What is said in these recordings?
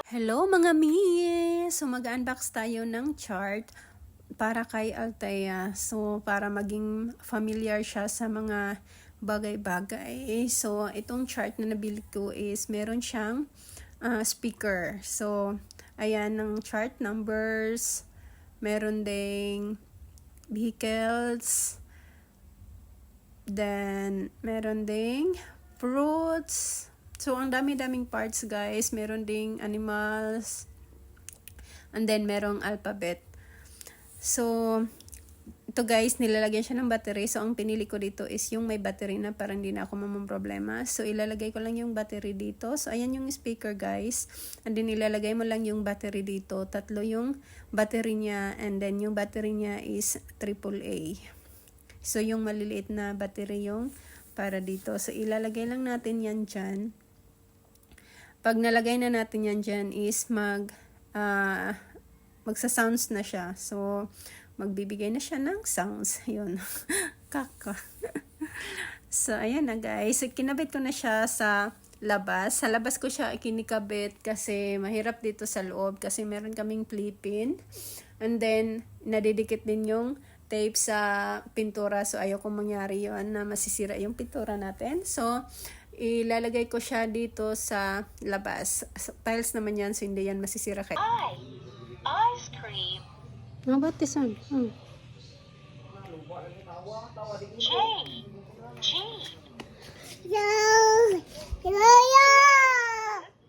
Hello mga mi! So mag-unbox tayo ng chart para kay Althea. So para maging familiar siya sa mga bagay-bagay. So itong chart na nabili ko is meron siyang speaker. So ayan ng chart numbers. Meron ding vehicles. Then meron ding fruits. So, ang dami-daming parts, guys. Meron ding animals. And then, merong alphabet. So, ito guys, nilalagyan siya ng battery. So, ang pinili ko dito is yung may battery na para hindi na ako problema. So, ilalagay ko lang yung battery dito. So, ayan yung speaker, guys. And then, ilalagay mo lang yung battery dito. 3 yung battery niya. And then, yung battery niya is AAA. So, yung maliliit na battery yung para dito. So, ilalagay lang natin yan dyan. Pag nalagay na natin yan dyan is magsa-sounds na siya. So, magbibigay na siya ng sounds. Yun. Kaka. So, ayan na guys. So, kinabit ko na siya sa labas. Sa labas ko siya kinikabit kasi mahirap dito sa loob kasi meron kaming flip-in. And then, nadidikit din yung tape sa pintura. So, ayoko mangyari yun na masisira yung pintura natin. So, ilalagay ko siya dito sa labas. Tiles naman yan, so hindi yan masisira kayo. Ice cream. How about this one? J.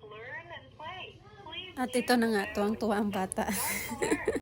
Learn and play. Please. At ito na nga, tuwang-tuwa ang bata.